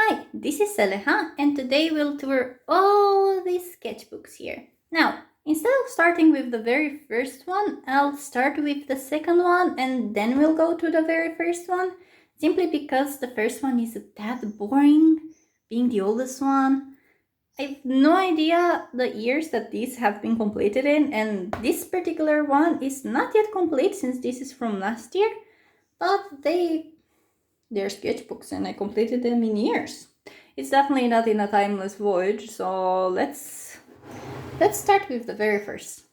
Hi, this is Seleha, and today we'll tour all these sketchbooks here. Now, instead of starting with the very first one, I'll start with the second one and then we'll go to the very first one, simply because the first one is a tad boring, being the oldest one. I've no idea the years that these have been completed in, and this particular one is not yet complete since this is from last year, but they're sketchbooks and I completed them in years. It's definitely not in a timeless voyage, so let's start with the very first.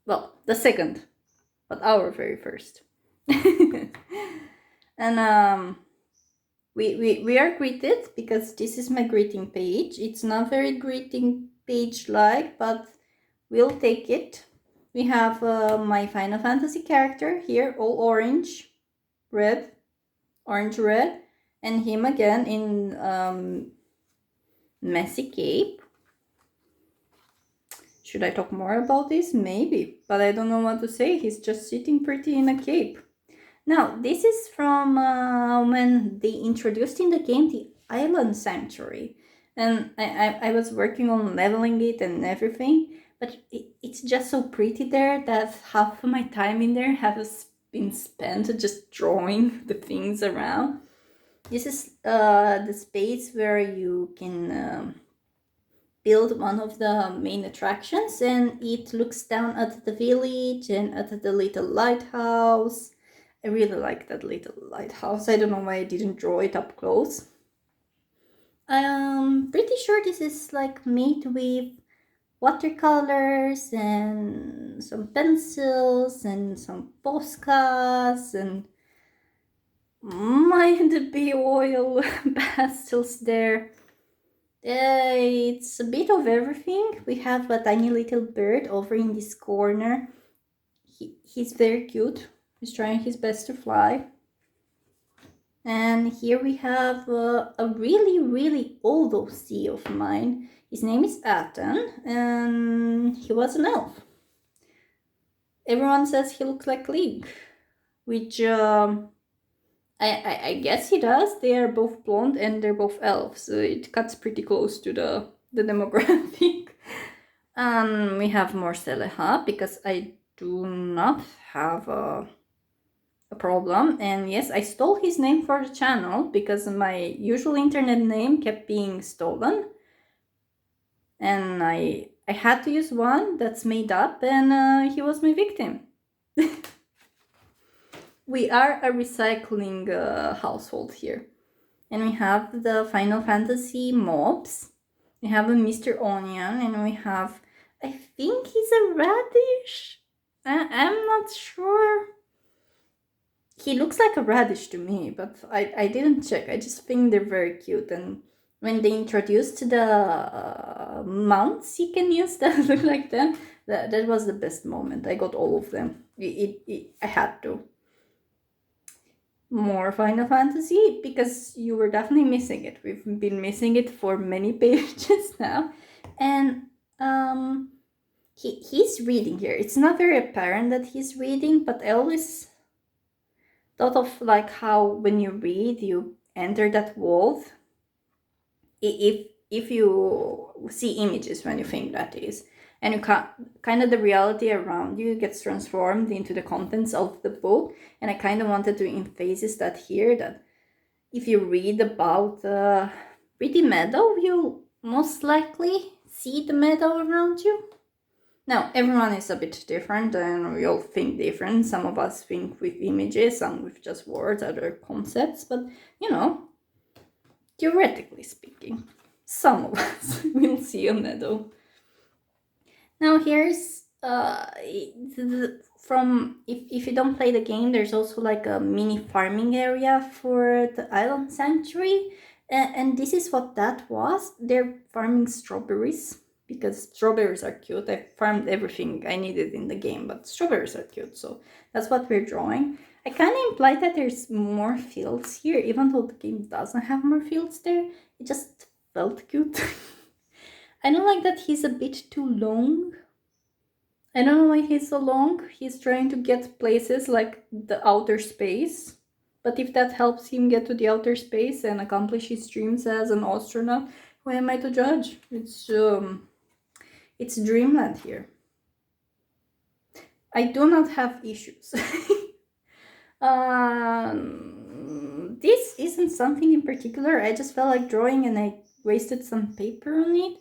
Well, the second, but our very first. And we are greeted because this is my greeting page. It's not very greeting page like, but we'll take it. We have my Final Fantasy character here, all orange, red, orange, red, and him again in messy cape. Should I talk more about this? Maybe, but I don't know what to say. He's just sitting pretty in a cape. Now, this is from when they introduced in the game the Island Sanctuary. And I was working on leveling it and everything, but it's just so pretty there that half of my time in there has been spent just drawing the things around. This is the space where you can build one of the main attractions, and it looks down at the village and at the little lighthouse. I really like that little lighthouse. I don't know why I didn't draw it up close. I'm pretty sure this is like made with watercolors and some pencils and some Poscas and might be oil pastels there. It's a bit of everything. We have a tiny little bird over in this corner. He's very cute. He's trying his best to fly. And here we have a really old OC of mine. His name is Aten, and he was an elf. Everyone says he looks like Link, which I guess he does. They are both blonde and they're both elves, so it cuts pretty close to the demographic. We have more Seleha because I do not have a problem. And yes, I stole his name for the channel because my usual internet name kept being stolen. And I had to use one that's made up, and he was my victim. We are a recycling household here. And we have the Final Fantasy mobs. We have a Mr. Onion, and we have, I think he's a radish. I'm not sure. He looks like a radish to me, but I didn't check. I just think they're very cute. And when they introduced the mounts you can use that look like them, that was the best moment. I got all of them. I had to. More Final Fantasy because you were definitely missing it. We've been missing it for many pages now, and he's reading here. It's not very apparent that he's reading, but I always thought of like how when you read, you enter that world. If you see images when you think that is, and you kind of the reality around you gets transformed into the contents of the book. And I kind of wanted to emphasize that here, that if you read about the pretty meadow, you'll most likely see the meadow around you. Now, everyone is a bit different and we all think different. Some of us think with images, some with just words, other concepts, but you know, theoretically speaking, some of us will see a meadow. Now here's from if you don't play the game, there's also like a mini farming area for the island sanctuary, and this is what that was. They're farming strawberries because strawberries are cute. I farmed everything I needed in the game, but strawberries are cute, so that's what we're drawing. I kind of implied that there's more fields here, even though the game doesn't have more fields there. It just felt cute. I don't like that he's a bit too long. I don't know why he's so long. He's trying to get places like the outer space. But if that helps him get to the outer space and accomplish his dreams as an astronaut, who am I to judge? It's dreamland here. I do not have issues. This isn't something in particular. I just felt like drawing and I wasted some paper on it.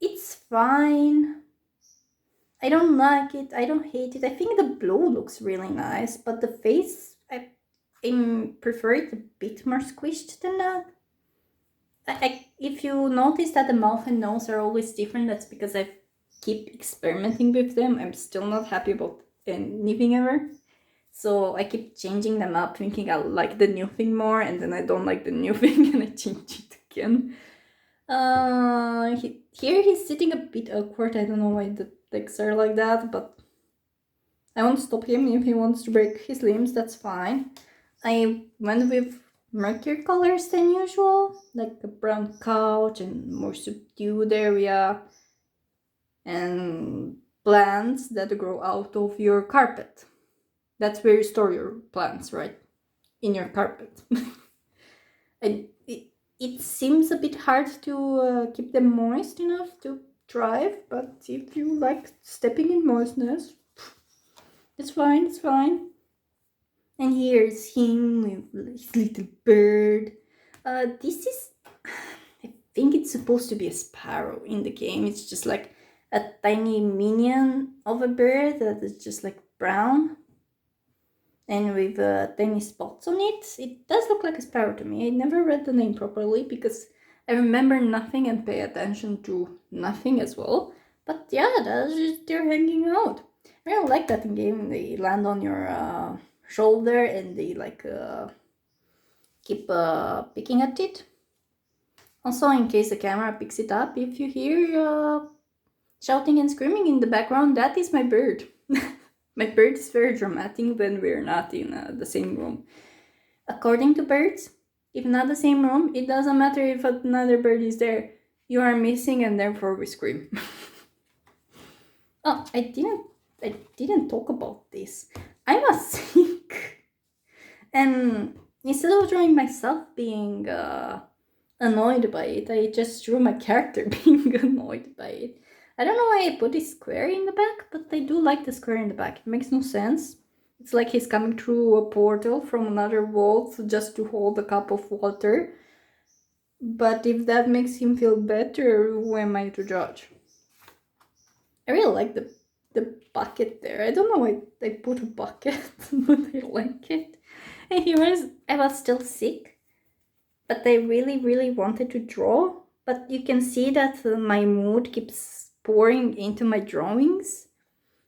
It's fine. I don't like it. I don't hate it. I think the blue looks really nice, but the face, I prefer it a bit more squished than that. If you notice that the mouth and nose are always different, that's because I keep experimenting with them. I'm still not happy about anything ever. So I keep changing them up, thinking I like the new thing more, and then I don't like the new thing and I change it again. Here he's sitting a bit awkward. I don't know why the legs are like that, but I won't stop him. If he wants to break his limbs, that's fine. I went with murkier colors than usual, like a brown couch and more subdued area, and plants that grow out of your carpet. That's where you store your plants, right? In your carpet. It seems a bit hard to keep them moist enough to thrive, but if you like stepping in moistness, it's fine, it's fine. And here's him with his little bird. This is, I think it's supposed to be a sparrow in the game. It's just like a tiny minion of a bird that is just like brown and with tiny spots on it. It does look like a sparrow to me. I never read the name properly because I remember nothing and pay attention to nothing as well. But yeah, that's just they're hanging out. I really like that in game. They land on your shoulder and they like keep picking at it. Also, in case the camera picks it up, if you hear shouting and screaming in the background, that is my bird. My bird is very dramatic when we're not in the same room. According to birds, if not the same room, it doesn't matter if another bird is there. You are missing and therefore we scream. Oh, I didn't talk about this. I'm a sick. And instead of drawing myself being annoyed by it, I just drew my character being annoyed by it. I don't know why I put this square in the back, but I do like the square in the back. It makes no sense. It's like he's coming through a portal from another world just to hold a cup of water. But if that makes him feel better, who am I to judge? I really like the bucket there. I don't know why I put a bucket, but I like it. And here I was still sick, but I really, really wanted to draw. But you can see that my mood keeps pouring into my drawings.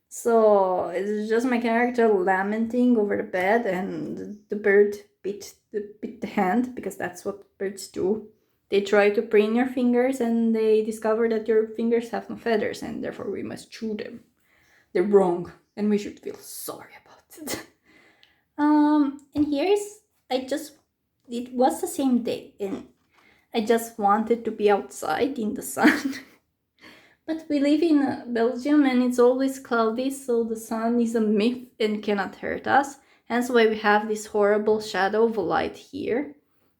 So it's just my character lamenting over the bed and the bird bit the hand, because that's what birds do. They try to preen your fingers and they discover that your fingers have no feathers and therefore we must chew them. They're wrong and we should feel sorry about it. And it was the same day and I just wanted to be outside in the sun. But we live in Belgium and it's always cloudy, so the sun is a myth and cannot hurt us. Hence why we have this horrible shadow of light here.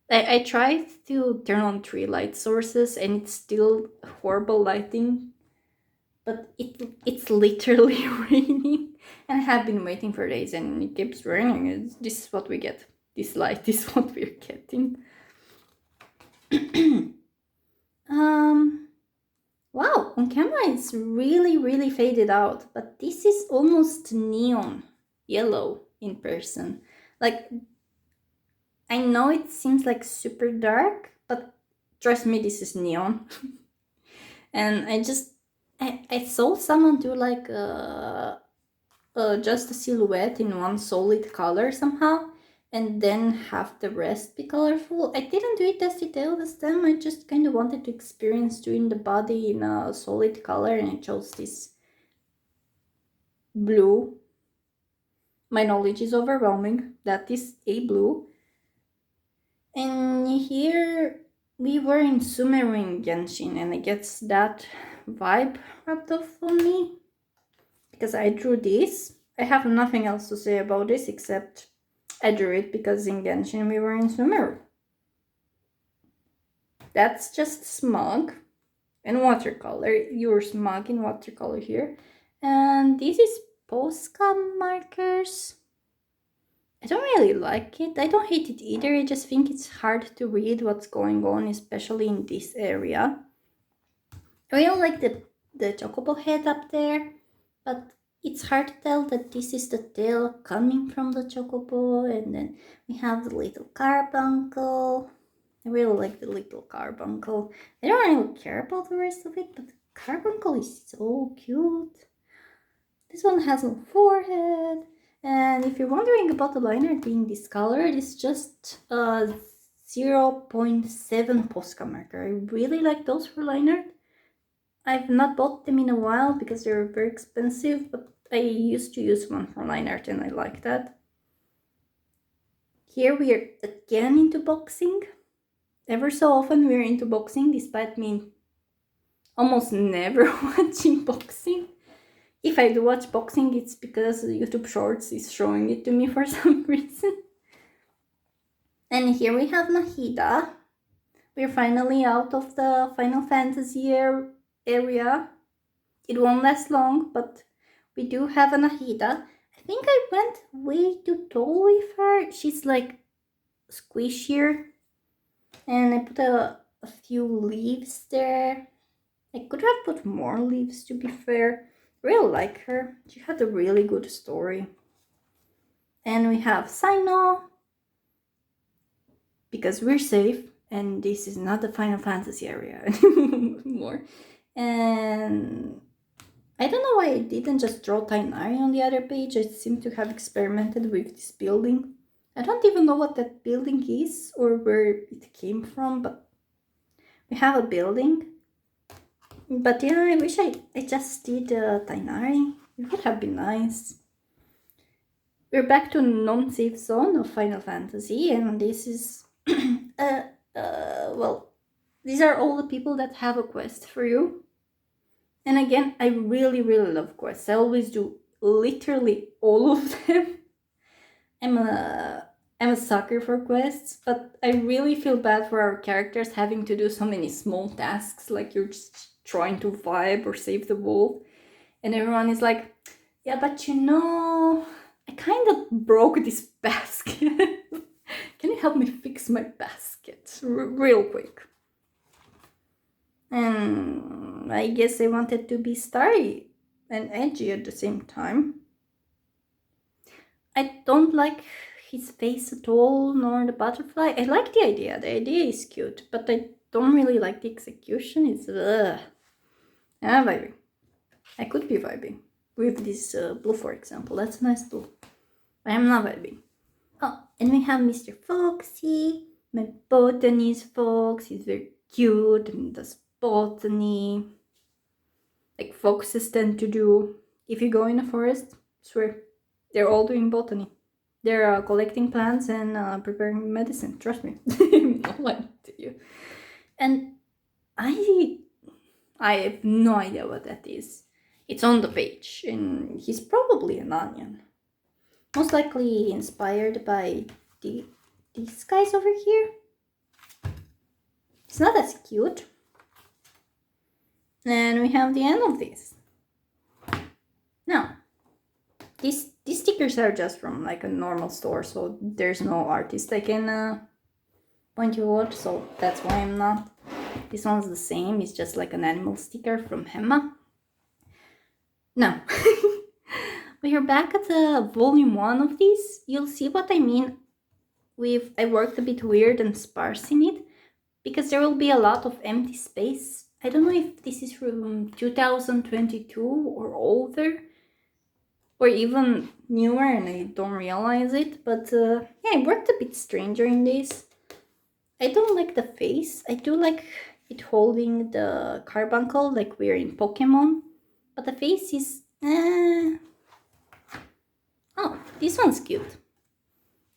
I tried to turn on 3 light sources and it's still horrible lighting. But it's literally raining. And I have been waiting for days and it keeps raining. This is what we get. This light is what we're getting. Wow, on camera it's really, really faded out, but this is almost neon yellow in person. Like, I know it seems like super dark, but trust me, this is neon. And I saw someone do like just a silhouette in one solid color somehow, and then have the rest be colorful. I didn't do it as detailed as them. I just kind of wanted to experience doing the body in a solid color, and I chose this blue. My knowledge is overwhelming. That is a blue. And here we were in Sumeru in Genshin, and it gets that vibe rubbed off on me because I drew this. I have nothing else to say about this except I drew it because in Genshin we were in Sumeru. That's just smog and watercolor. You're smog in watercolor here. And this is Posca markers. I don't really like it. I don't hate it either. I just think it's hard to read what's going on, especially in this area. I really like the chocobo head up there, but it's hard to tell that this is the tail coming from the chocobo, and then we have the little carbuncle. I really like the little carbuncle. I don't really care about the rest of it, but the carbuncle is so cute. This one has no forehead. And if you're wondering about the line art being discolored, it's just a 0.7 Posca marker. I really like those for line art. I've not bought them in a while because they're very expensive, but I used to use one for line art and I like that. Here we are again into boxing. Ever so often we're into boxing, despite me almost never watching boxing. If I do watch boxing, it's because YouTube Shorts is showing it to me for some reason. And here we have Nahida. We're finally out of the Final Fantasy area. It won't last long, but we do have a Nahida. I think I went way too tall with her. She's like squishier. And I put a few leaves there. I could have put more leaves, to be fair. Really like her. She had a really good story. And we have Sino, because we're safe and this is not the Final Fantasy area anymore. And I don't know why I didn't just draw Tainari on the other page. I seem to have experimented with this building. I don't even know what that building is or where it came from, but we have a building. But yeah, I wish I just did Tainari. It would have been nice. We're back to non-safe zone of Final Fantasy, and this is well, these are all the people that have a quest for you. And again, I really love quests. I always do literally all of them. I'm a sucker for quests, but I really feel bad for our characters having to do so many small tasks, like you're just trying to vibe or save the wolf, and everyone is like, yeah, but you know, I kind of broke this basket. Can you help me fix my basket real quick? And I guess I wanted to be starry and edgy at the same time. I don't like his face at all, nor the butterfly. I like the idea. The idea is cute, but I don't really like the execution. It's vibing. I could be vibing with this blue, for example. That's a nice blue. I am not vibing. Oh, and we have Mr. Foxy. My botanist fox. He's very cute and does botany. Like foxes tend to do. If you go in a forest, swear, they're all doing botany. They're collecting plants and preparing medicine. Trust me. I'm not lying to you. And I have no idea what that is. It's on the page, and he's probably an onion. Most likely inspired by these guys over here. It's not as cute. And we have the end of this. Now, these stickers are just from like a normal store, so there's no artist I can point you out, so that's why I'm not. This one's the same, it's just like an animal sticker from Hema. Now, when you're back at the volume 1 of this, you'll see what I mean with I worked a bit weird and sparse in it, because there will be a lot of empty space. I don't know if this is from 2022 or older, or even newer and I don't realize it, but yeah, I worked a bit stranger in this. I don't like the face. I do like it holding the carbuncle like we're in Pokemon, but the face is oh, this one's cute.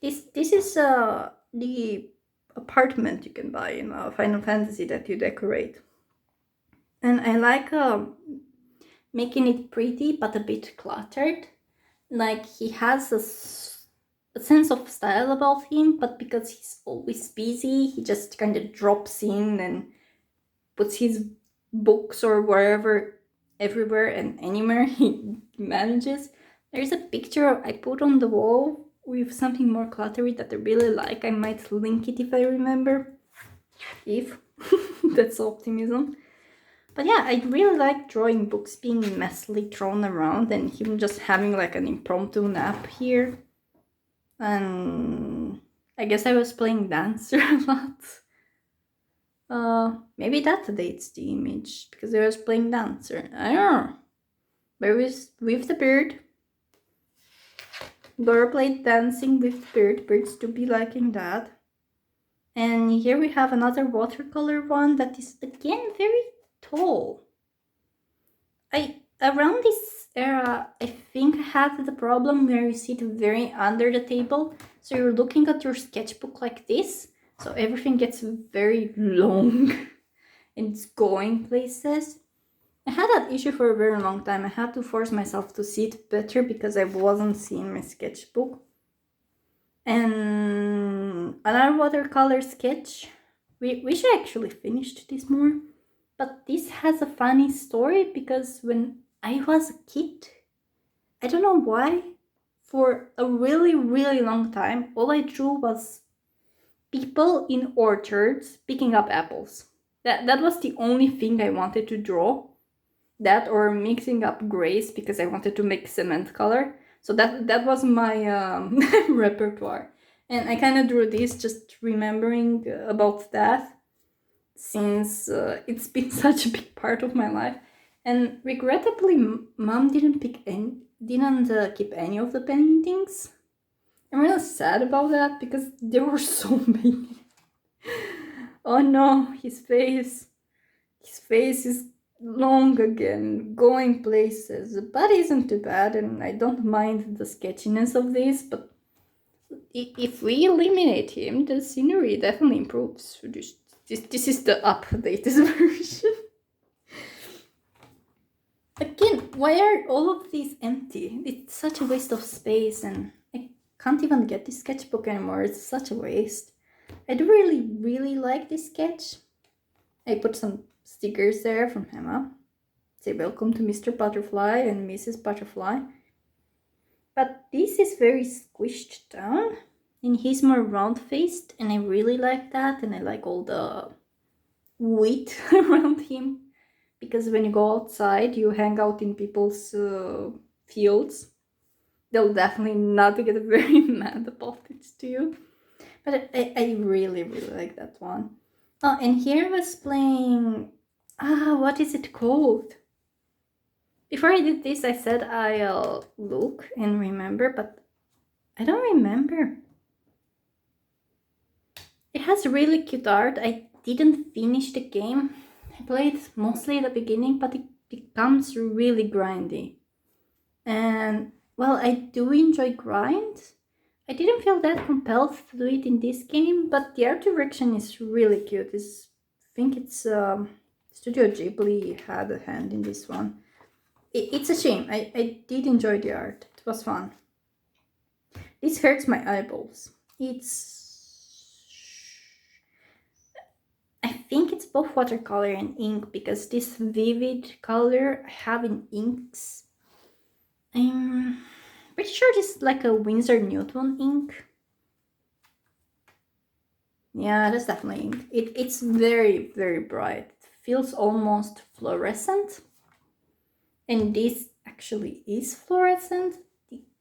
This is the apartment you can buy in Final Fantasy that you decorate. And I like making it pretty but a bit cluttered. Like he has a a sense of style about him, but because he's always busy, he just kind of drops in and puts his books or wherever, everywhere and anywhere he manages. There's a picture I put on the wall with something more cluttery that I really like. I might link it if I remember. If that's optimism. But yeah, I really like drawing books being messily thrown around and him just having like an impromptu nap here. And I guess I was playing Dancer a lot. Maybe that dates the image because I was playing Dancer. I don't know. But with the bird. Laura played dancing with bird. Birds do be liking that. And here we have another watercolor one that is again very tall. Around this era, I think I had the problem where you sit very under the table, so you're looking at your sketchbook like this, so everything gets very long and it's going places. I had that issue for a very long time. I had to force myself to sit better because I wasn't seeing my sketchbook. And another watercolor sketch. We should actually finish this more. But this has a funny story because when I was a kid, I don't know why, for a really, really long time, all I drew was people in orchards picking up apples. That was the only thing I wanted to draw. That or mixing up grays because I wanted to make cement color. So that was my repertoire. And I kind of drew this just remembering about that, since it's been such a big part of my life. And regrettably, Mom didn't keep any of the paintings. I'm really sad about that because there were so many. Oh no, his face is long again, going places. The body isn't too bad, and I don't mind the sketchiness of this, but if we eliminate him, the scenery definitely improves. This is the updated version. Again, why are all of these empty? It's such a waste of space, and I can't even get this sketchbook anymore. It's such a waste. I do really, really like this sketch. I put some stickers there from Emma. Say welcome to Mr. Butterfly and Mrs. Butterfly. But this is very squished down, and he's more round-faced, and I really like that, and I like all the weight around him. Because when you go outside, you hang out in people's fields. They'll definitely not get very mad about it to you. But I really, really like that one. Oh, and here I was playing... what is it called? Before I did this, I said I'll look and remember, but I don't remember. It has really cute art. I didn't finish the game. I played mostly at the beginning, but it becomes really grindy. And, well, I do enjoy grinds. I didn't feel that compelled to do it in this game, but the art direction is really cute. I think it's Studio Ghibli had a hand in this one. It's a shame. I did enjoy the art. It was fun. This hurts my eyeballs. I think it's both watercolor and ink, because this vivid color I have in inks, I'm pretty sure this is like a Winsor Newton ink. Yeah, that's definitely ink. It's very, very bright. It feels almost fluorescent. And this actually is fluorescent.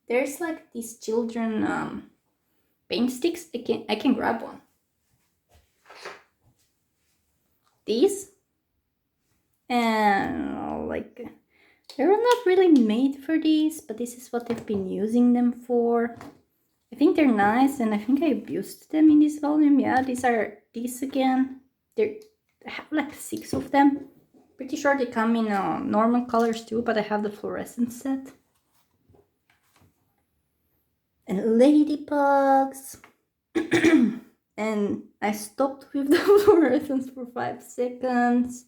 There's like these children paint sticks. I can grab one. These, and like they're not really made for these, but this is what I've been using them for. I think they're nice, and I think I abused them in this volume. Yeah, these again. I have like 6 of them. Pretty sure they come in normal colors too, but I have the fluorescent set. And ladybugs. And I stopped with the fluorescence for 5 seconds.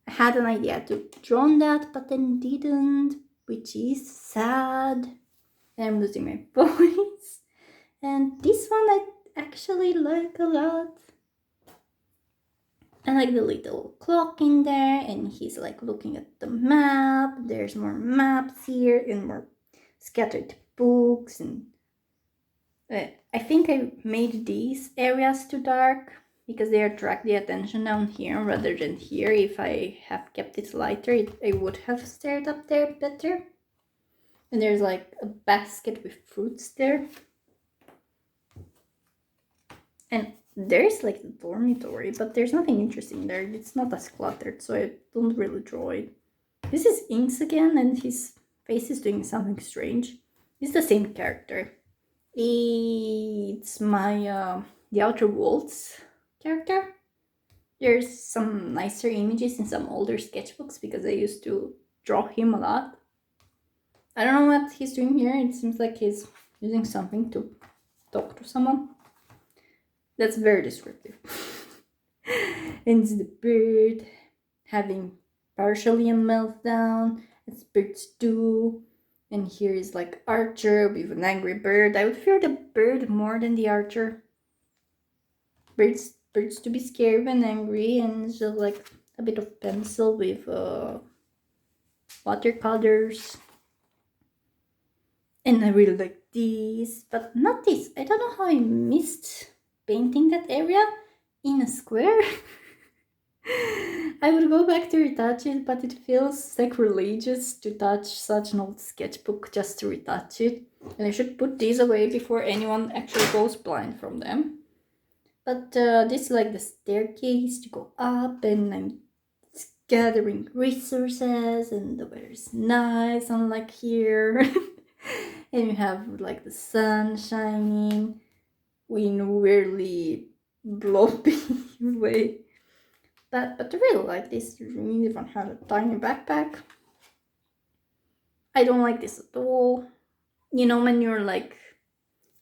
I had an idea to draw on that, but then didn't, which is sad. And I'm losing my voice. And this one I actually like a lot. I like the little clock in there, and he's like looking at the map. There's more maps here and more scattered books. And I think I made these areas too dark because they attract the attention down here rather than here. If I have kept it lighter, I would have stared up there better. And there's like a basket with fruits there. And there's like the dormitory, but there's nothing interesting there. It's not as cluttered, so I don't really draw it. This is Inks again, and his face is doing something strange. It's the same character. It's my the Outer Worlds character. There's some nicer images in some older sketchbooks because I used to draw him a lot. I don't know what he's doing here. It seems like he's using something to talk to someone. That's very descriptive. And it's the bird having partially a meltdown, as birds do. And here is like Archer with an angry bird. I would fear the bird more than the Archer. Birds to be scared and angry, and just like a bit of pencil with watercolors. And I really like this, but not this. I don't know how I missed painting that area in a square. I would go back to retouch it, but it feels sacrilegious to touch such an old sketchbook just to retouch it. And I should put these away before anyone actually goes blind from them. But this is like the staircase to go up, and I'm gathering resources, and the weather's nice, unlike here. And you have like the sun shining, wind weirdly blowing away. But I really like this. You even have a tiny backpack. I don't like this at all. You know, when you're like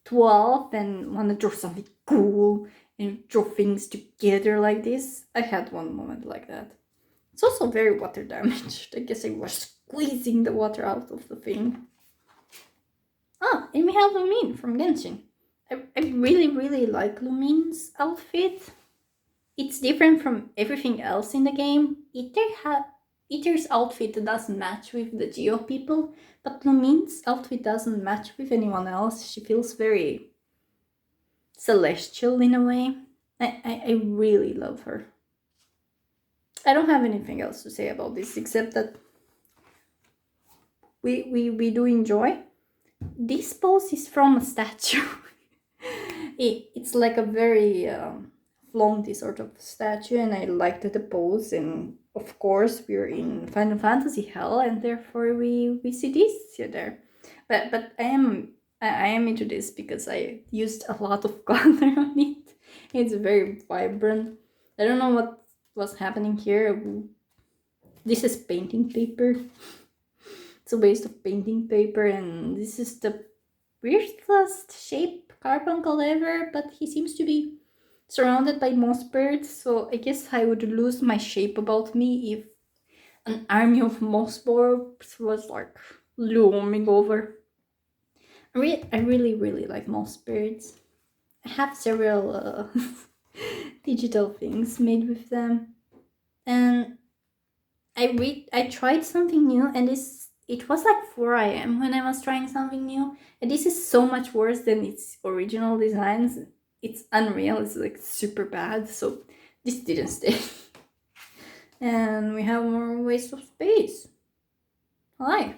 12 and want to draw something cool and draw things together like this. I had one moment like that. It's also very water damaged. I guess I was squeezing the water out of the thing. Ah, and we have Lumin from Genshin. I really like Lumin's outfit. It's different from everything else in the game. Ether's outfit doesn't match with the Geo people, but Lumin's outfit doesn't match with anyone else. She feels very celestial in a way. I really love her. I don't have anything else to say about this except that we do enjoy. This pose is from a statue. It's like a very flaunty sort of statue, and I liked the pose. And of course, we're in Final Fantasy hell, and therefore we see this here there. But I am into this because I used a lot of color on it. It's very vibrant. I don't know what was happening here. This is painting paper. It's a waste of painting paper, and this is the weirdest shape carbuncle ever, but he seems to be surrounded by moss birds, so I guess I would lose my shape about me if an army of moss birds was like looming over. I really like moss birds. I have several digital things made with them, and I tried something new, and it was like 4 a.m. when I was trying something new, and this is so much worse than its original designs. It's unreal. It's like super bad, so this didn't stay. And we have more waste of space. Hi.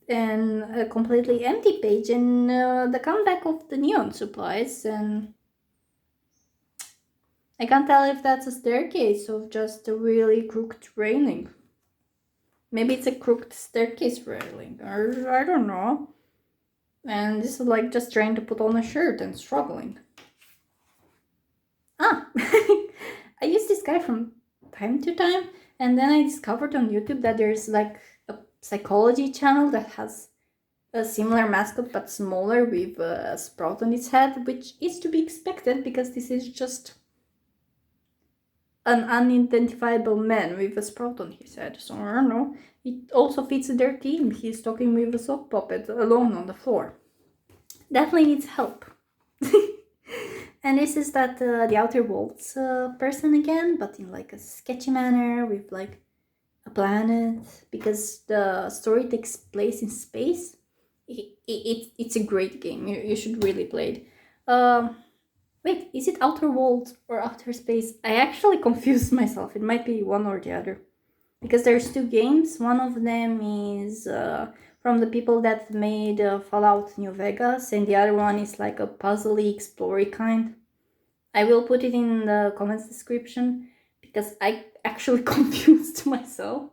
And a completely empty page, and the comeback of the neon supplies, and I can't tell if that's a staircase or just a really crooked railing. Maybe it's a crooked staircase railing, or I don't know. And this is like just trying to put on a shirt and struggling. Ah, I use this guy from time to time, and then I discovered on YouTube that there's like a psychology channel that has a similar mascot but smaller with a sprout on its head, which is to be expected because this is just an unidentifiable man with a sprout on his head. So I don't know. It also fits their theme. He's talking with a sock puppet alone on the floor. definitely needs help. And this is that the Outer Worlds person again, but in like a sketchy manner with like a planet, because the story takes place in space. It's a great game. You should really play it. Wait, is it Outer Worlds or Outer Space? I actually confused myself. It might be one or the other. Because there's two games. One of them is from the people that made Fallout New Vegas, and the other one is like a puzzly, explory kind. I will put it in the comments description because I actually confused myself.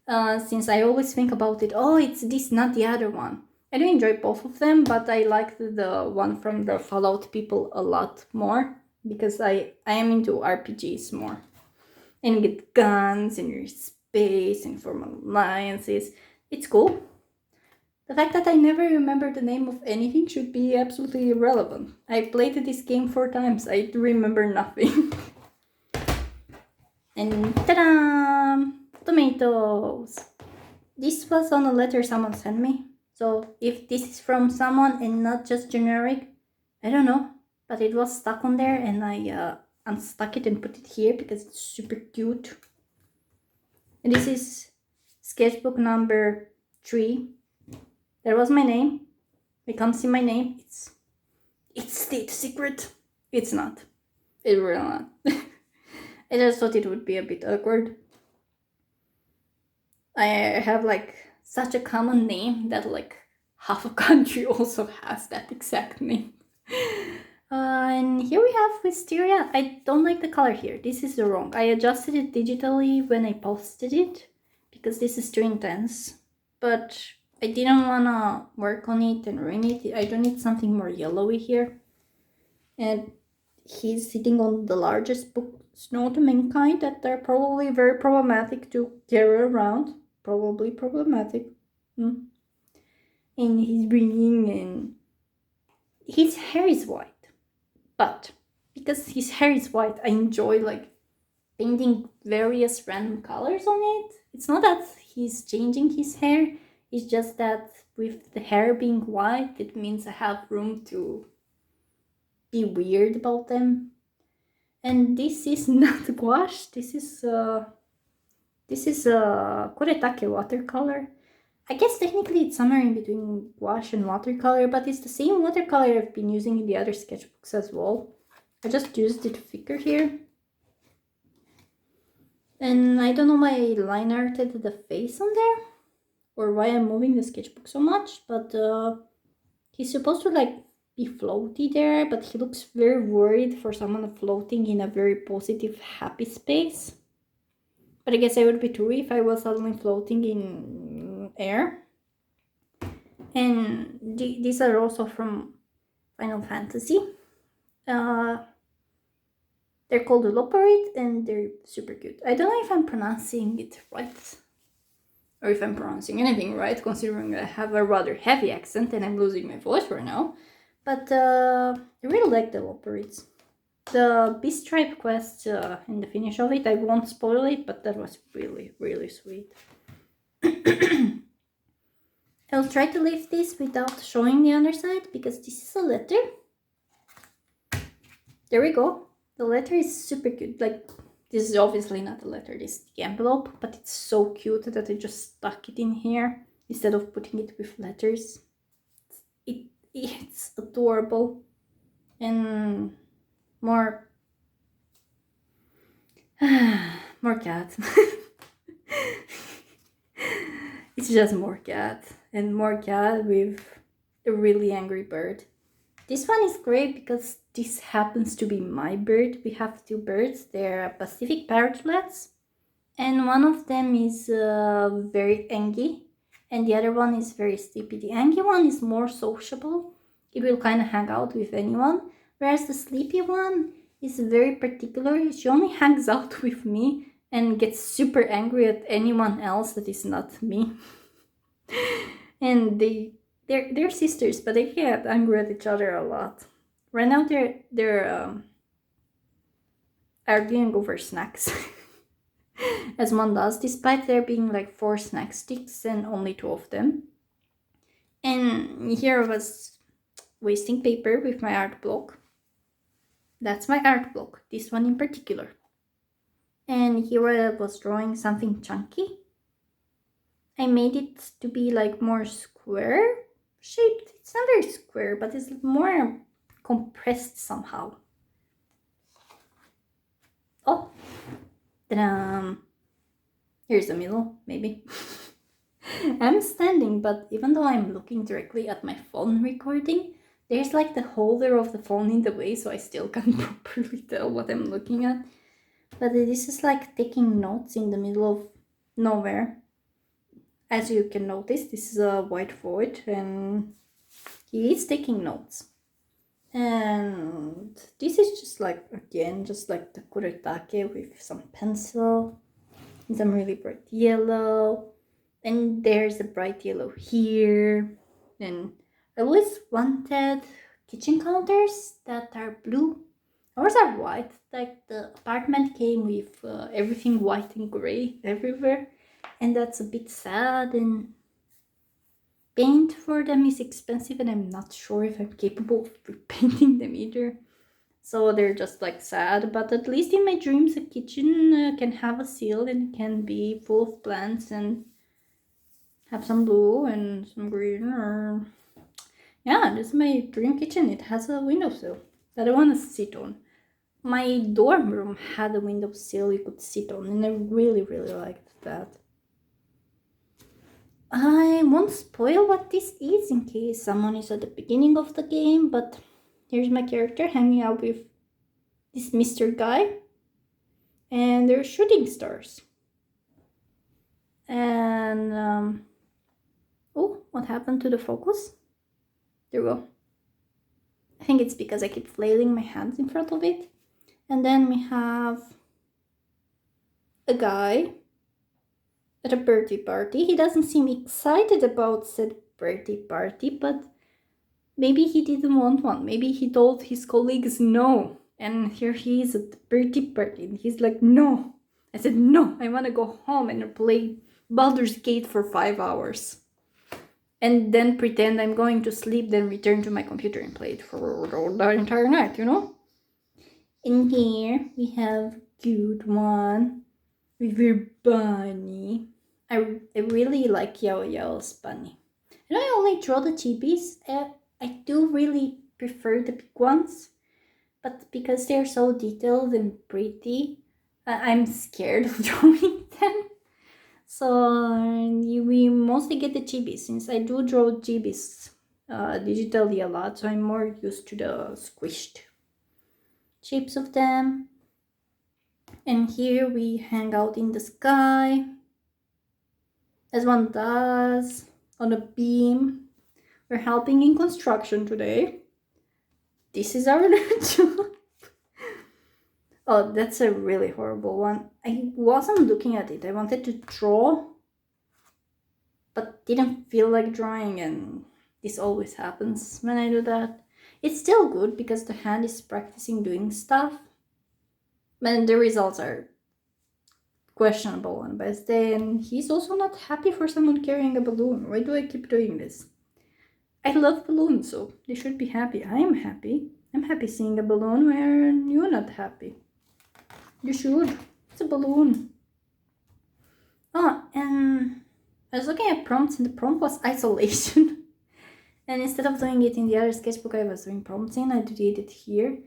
Since I always think about it, oh, it's this, not the other one. I do enjoy both of them, but I like the one from the Fallout people a lot more because I am into RPGs more. And you get guns and your space and form alliances. It's cool. The fact that I never remember the name of anything should be absolutely irrelevant. I played this game 4 times. I remember nothing. And ta-da! Tomatoes! This was on a letter someone sent me. So if this is from someone and not just generic, I don't know. But it was stuck on there and I unstuck it and put it here because it's super cute. And this is sketchbook number 3. There was my name. I can't see my name. It's state secret. It's not. It's really not. I just thought it would be a bit awkward. I have like such a common name that like half a country also has that exact name. And here we have Wisteria. I don't like the color here. This is the wrong. I adjusted it digitally when I posted it because this is too intense. But I didn't want to work on it and ruin it. I don't need something more yellowy here. And he's sitting on the largest books known to mankind that are probably very problematic to carry around. Probably problematic. And he's bringing in... His hair is white. But because his hair is white, I enjoy like painting various random colors on it. It's not that he's changing his hair. It's just that with the hair being white, it means I have room to be weird about them. And this is not gouache. This is Kuretake watercolor. I guess technically it's somewhere in between gouache and watercolor, but it's the same watercolor I've been using in the other sketchbooks as well. I just used it thicker here. And I don't know why I line arted the face on there, or why I'm moving the sketchbook so much, but he's supposed to like be floaty there, but he looks very worried for someone floating in a very positive, happy space. But I guess I would be too if I was suddenly floating in air. And these are also from Final Fantasy. They're called Loporite and they're super cute. I don't know if I'm pronouncing it right, or if I'm pronouncing anything right, considering I have a rather heavy accent and I'm losing my voice right now. But I really like the Loporites. The Beast Tribe quest and the finish of it, I won't spoil it, but that was really, really sweet. I'll try to lift this without showing the underside, because this is a letter. There we go. The letter is super cute. Like, this is obviously not a letter, this is the envelope, but it's so cute that I just stuck it in here instead of putting it with letters. It's adorable. And more cat. It's just more cat, and more cat with a really angry bird. This one is great because this happens to be my bird. We have 2 birds. They're Pacific parrotlets, and one of them is very angry and the other one is very sleepy. The angry one is more sociable. It will kind of hang out with anyone, whereas the sleepy one is very particular. She only hangs out with me and gets super angry at anyone else that is not me. And they're sisters, but they get angry at each other a lot. Right now they're arguing over snacks. As one does, despite there being like 4 snack sticks and only 2 of them. And here was wasting paper with my art block. That's my art block, this one in particular. And here I was drawing something chunky. I made it to be like more square shaped. It's not very square, but it's more compressed somehow. Oh, then here's the middle, maybe. I'm standing, but even though I'm looking directly at my phone recording, there's like the holder of the phone in the way, so I still can't properly tell what I'm looking at. But this is like taking notes in the middle of nowhere. As you can notice, this is a white void and he is taking notes. And this is just like, again, just like the kuretake with some pencil, some really bright yellow. And there's a bright yellow here. And I always wanted kitchen counters that are blue. Ours are white. Like the apartment came with everything white and gray everywhere. And that's a bit sad, and paint for them is expensive and I'm not sure if I'm capable of repainting them either. So they're just like sad, but at least in my dreams a kitchen can have a seal and can be full of plants and have some blue and some green. Or yeah, this is my dream kitchen. It has a windowsill that I want to sit on. My dorm room had a windowsill you could sit on, and I really liked that. I won't spoil what this is in case someone is at the beginning of the game, but here's my character hanging out with this Mr. Guy, and they're shooting stars. And oh, what happened to the focus? There we go. I think it's because I keep flailing my hands in front of it. And then we have a guy at a birthday party. He doesn't seem excited about said birthday party, but maybe he didn't want one. Maybe he told his colleagues no. And here he is at the birthday party. And he's like, no. I said, no, I want to go home and play Baldur's Gate for 5 hours. And then pretend I'm going to sleep, then return to my computer and play it for the entire night, you know? In here, we have cute one with her bunny. I really like Yao Yao's bunny. And I only draw the chibis. I do really prefer the big ones, but because they're so detailed and pretty, I'm scared of drawing them. So we mostly get the chibis, since I do draw chibis digitally a lot, so I'm more used to the squished shapes of them. And here we hang out in the sky, as one does, on a beam. We're helping in construction today. This is our job. Oh, that's a really horrible one. I wasn't looking at it. I wanted to draw, but didn't feel like drawing, and this always happens when I do that. It's still good because the hand is practicing doing stuff, but the results are questionable on best day, and he's also not happy for someone carrying a balloon. Why do I keep doing this? I love balloons, so they should be happy. I am happy. I'm happy seeing a balloon where you're not happy. You should. It's a balloon. Oh, and I was looking at prompts, and the prompt was isolation. And instead of doing it in the other sketchbook I was doing prompts in, I did it here.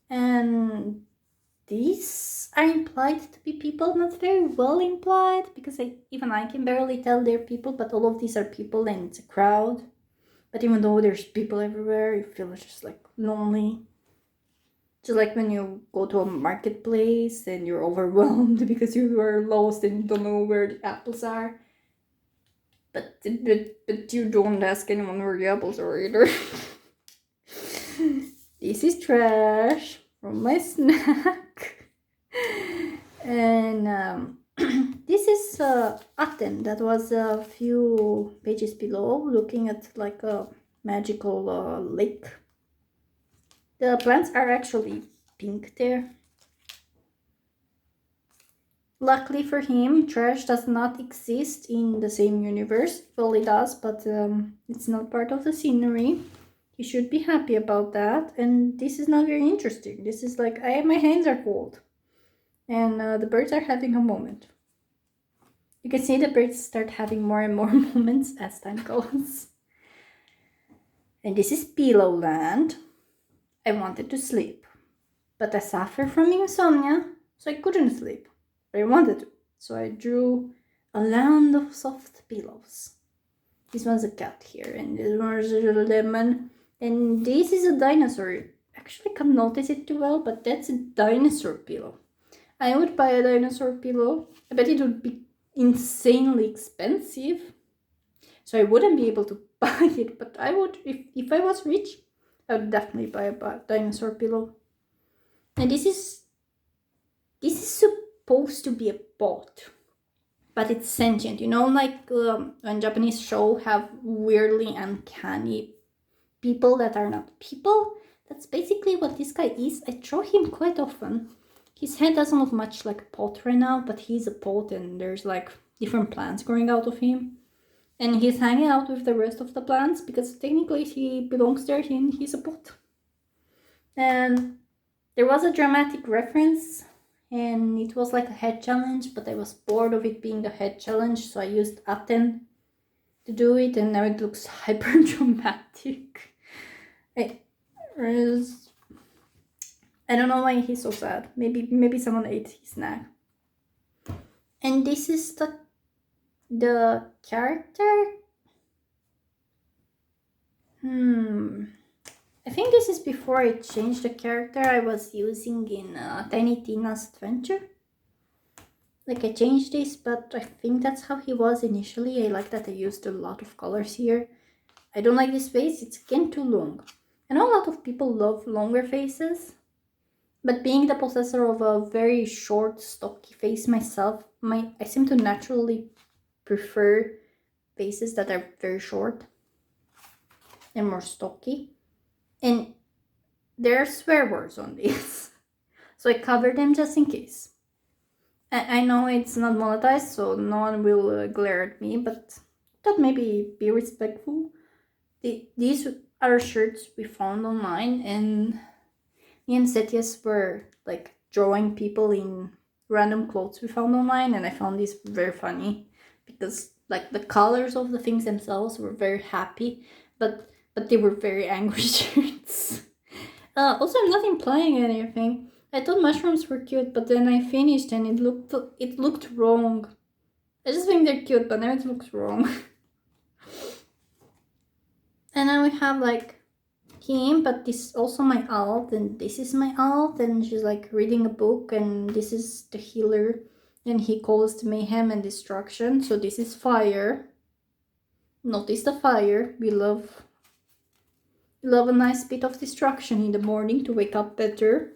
And these are implied to be people, not very well implied, because even I can barely tell they're people, but all of these are people and it's a crowd. But even though there's people everywhere, you feel just like lonely. Just like when you go to a marketplace and you're overwhelmed because you are lost and you don't know where the apples are. But you don't ask anyone where the apples are either. This is trash from my snack. And this is Aten, that was a few pages below, looking at like a magical lake. The plants are actually pink there. Luckily for him, trash does not exist in the same universe. Well, it does, but it's not part of the scenery. You should be happy about that. And this is not very interesting. This is like, my hands are cold. And the birds are having a moment. You can see the birds start having more and more moments as time goes. And this is Pillow Land. I wanted to sleep, but I suffer from insomnia, so I couldn't sleep. But I wanted to, so I drew a land of soft pillows. This one's a cat here, and this one's a lemon, and this is a dinosaur. Actually, can't notice it too well, but that's a dinosaur pillow. I would buy a dinosaur pillow. I bet it would be insanely expensive, so I wouldn't be able to buy it, but I would, if I was rich, I would definitely buy a dinosaur pillow. And this is supposed to be a bot, but it's sentient. You know, like when Japanese show have weirdly uncanny people that are not people. That's basically what this guy is. I draw him quite often. His head doesn't look much like a pot right now, but he's a pot and there's like different plants growing out of him. And he's hanging out with the rest of the plants because technically he belongs there and he's a pot. And there was a dramatic reference and it was like a head challenge, but I was bored of it being the head challenge, so I used Aten to do it, and now it looks hyper dramatic. I don't know why he's so sad. Maybe someone ate his snack. And this is the character. I think this is before I changed the character I was using in Tiny Tina's Adventure. Like, I changed this, but I think that's how he was initially. I like that I used a lot of colors here. I don't like this face, it's again too long. I know a lot of people love longer faces, but being the possessor of a very short, stocky face myself, I seem to naturally prefer faces that are very short and more stocky. And there are swear words on this, so I covered them just in case. I know it's not monetized, so no one will glare at me, but I thought maybe be respectful. These are shirts we found online, and me and Setias were like drawing people in random clothes we found online, and I found this very funny because like the colors of the things themselves were very happy, but they were very angry shirts. Also, I'm not implying anything. I thought mushrooms were cute, but then I finished and it looked wrong. I just think they're cute, but now it looks wrong. And then we have like him, but this is also my alt, and this is my alt, and she's like reading a book, and this is the healer, and he caused mayhem and destruction. So this is fire. Notice the fire. We love a nice bit of destruction in the morning to wake up better.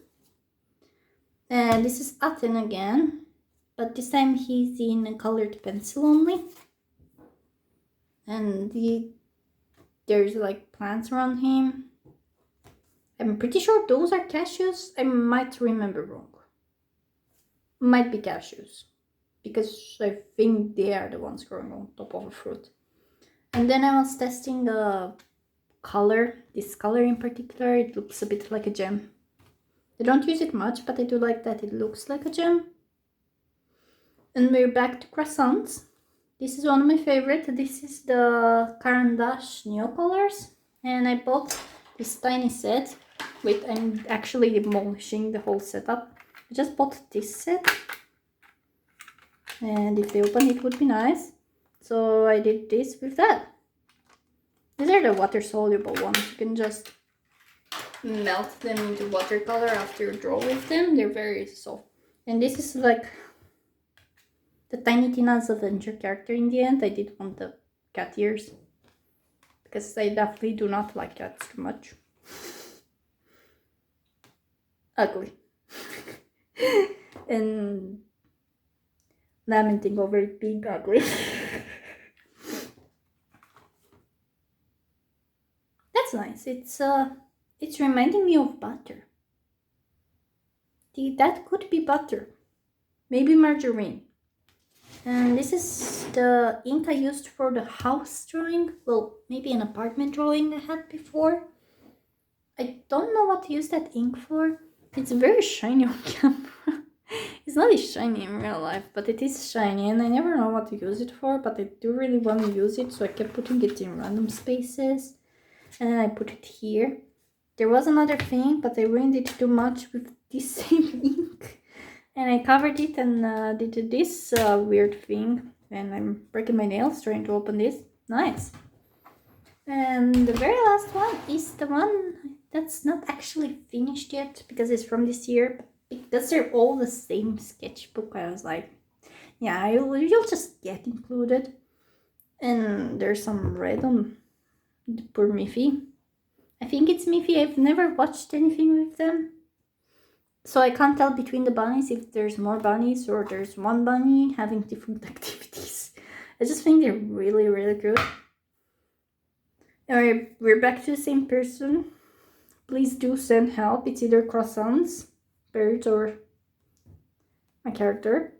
And this is Aten again, but this time he's in a colored pencil only. And there's like plants around him. I'm pretty sure those are cashews. I might remember wrong. Might be cashews, because I think they are the ones growing on top of a fruit. And then I was testing the color, this color in particular. It looks a bit like a gem. I don't use it much, but I do like that it looks like a gem. And we're back to croissants. This is one of my favorite. This is the Caran d'Ache Neo colors, and I bought this tiny set. Wait, I'm actually demolishing the whole setup. I just bought this set, and if they open it would be nice. So I did this with that. These are the water soluble ones. You can just melt them into watercolor after you draw with them. They're very soft. And this is like the Tiny Tina's Adventure character in the end. I did want the cat ears because I definitely do not like cats too much. Ugly. And lamenting over it being ugly. That's nice. It's reminding me of butter. That could be butter. Maybe margarine. And this is the ink I used for the house drawing. Well, maybe an apartment drawing I had before. I don't know what to use that ink for. It's very shiny on camera. It's not as shiny in real life, but it is shiny, and I never know what to use it for, but I do really want to use it, so I kept putting it in random spaces, and then I put it here. There was another thing, but I ruined it too much with this same ink, and I covered it and did this weird thing, and I'm breaking my nails trying to open this. Nice. And the very last one is the one that's not actually finished yet because it's from this year, but because they're all the same sketchbook, I was like, yeah, you'll just get included. And there's some red on the poor Miffy. I think it's Miffy. I've never watched anything with them, so I can't tell between the bunnies if there's more bunnies or there's one bunny having different activities. I just think they're really, really good. Alright, we're back to the same person. Please do send help. It's either croissants, birds, or my character.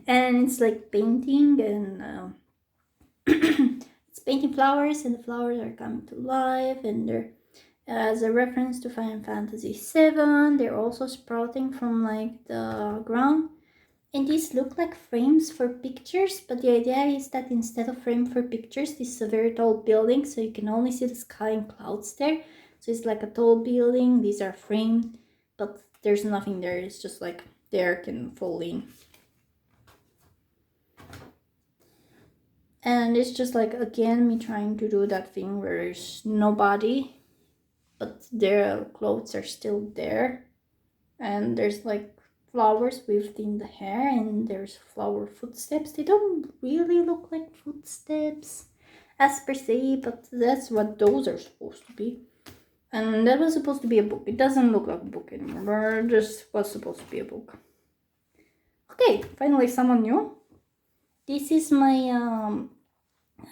And it's like painting, and it's painting flowers, and the flowers are coming to life, and they're as a reference to Final Fantasy VII. They're also sprouting from like the ground. And these look like frames for pictures, but the idea is that instead of frame for pictures, this is a very tall building, so you can only see the sky and clouds there. So it's like a tall building, these are framed, but there's nothing there, it's just like the air can fall in. And it's just like, again, me trying to do that thing where there's nobody, but their clothes are still there. And there's like flowers within the hair, and there's flower footsteps. They don't really look like footsteps as per se, but that's what those are supposed to be. And that was supposed to be a book. It doesn't look like a book anymore, but just was supposed to be a book. Okay, finally someone new. This is my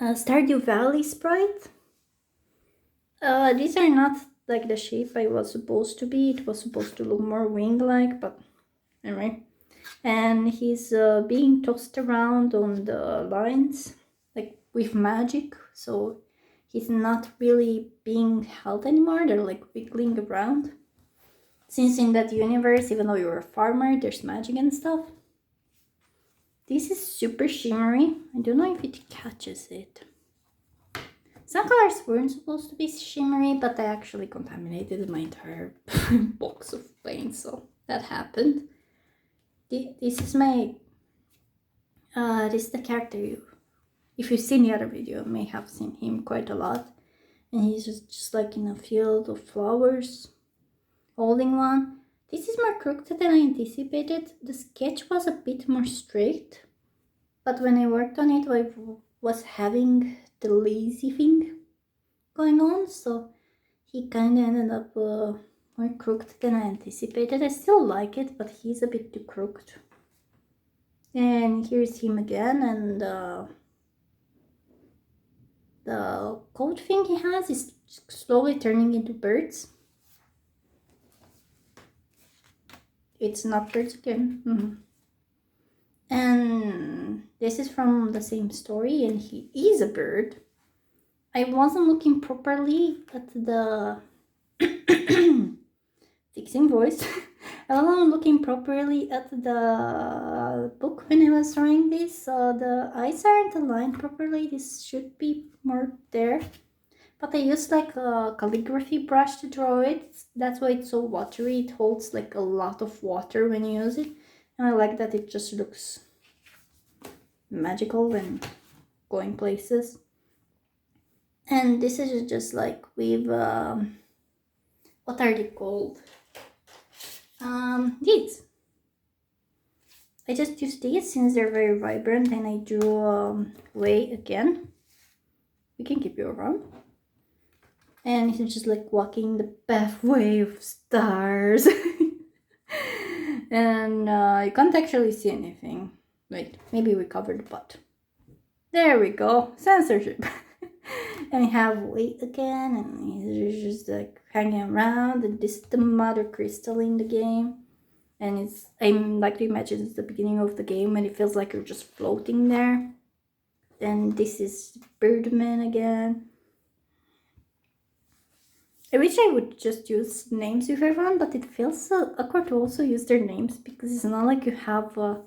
Stardew Valley sprite. These are not like the shape I was supposed to be. It was supposed to look more wing-like, but anyway. And he's being tossed around on the lines, like with magic, so he's not really being held anymore. They're like wiggling around. Since in that universe, even though you're a farmer, there's magic and stuff. This is super shimmery. I don't know if it catches it. Some colors weren't supposed to be shimmery, but I actually contaminated my entire box of paint, so that happened. This is my this is the character if you've seen the other video, you may have seen him quite a lot. And he's just like in a field of flowers, holding one. This is more crooked than I anticipated. The sketch was a bit more straight, but when I worked on it, I was having the lazy thing going on, so he kind of ended up more crooked than I anticipated. I still like it, but he's a bit too crooked. And here's him again, and the coat thing he has is slowly turning into birds. It's not birds again. And this is from the same story, and he is a bird. I wasn't looking properly at the fixing voice. I wasn't looking properly at the book when I was drawing this, so the eyes aren't aligned properly. This should be more there. But I used like a calligraphy brush to draw it. That's why it's so watery. It holds like a lot of water when you use it. And I like that it just looks magical and going places. And this is just like with, what are they called? These. I just used these since they're very vibrant, and I drew Way again. We can keep you around. And he's just like walking the pathway of stars. And you can't actually see anything. Wait, maybe we covered the butt. There we go, censorship. And we have Way again, and he's just like hanging around, and this is the mother crystal in the game. And it's, I like to imagine it's the beginning of the game and it feels like you're just floating there. Then this is Birdman again. I wish I would just use names with everyone, but it feels so awkward to also use their names because it's not like you have a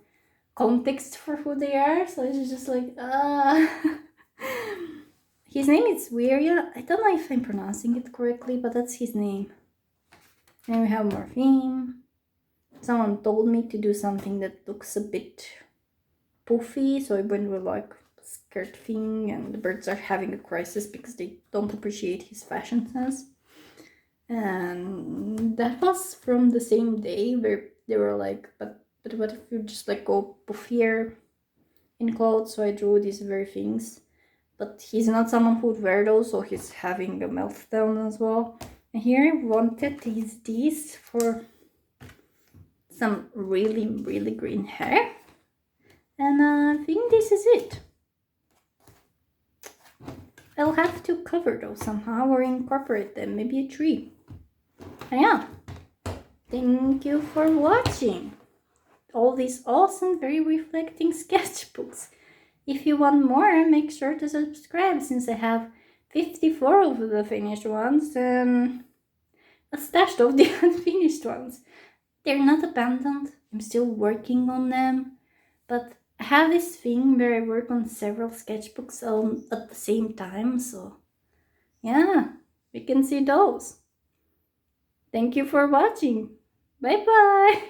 context for who they are. So it's just like, His name is Wirya. I don't know if I'm pronouncing it correctly, but that's his name. Then we have Morphine. Someone told me to do something that looks a bit poofy, so I went with like skirt thing, and the birds are having a crisis because they don't appreciate his fashion sense. And that was from the same day where they were like, but what if you just like go poofier in clothes? So I drew these very things, but he's not someone who would wear those, so he's having a meltdown as well. And here I wanted to use these for some really green hair, and I think this is it. I'll have to cover those somehow or incorporate them, maybe a tree. And yeah, thank you for watching all these awesome, very reflecting sketchbooks. If you want more, make sure to subscribe since I have 54 of the finished ones and a stash of the unfinished ones. They're not abandoned, I'm still working on them, but I have this thing where I work on several sketchbooks at the same time, so yeah, we can see those. Thank you for watching. Bye bye!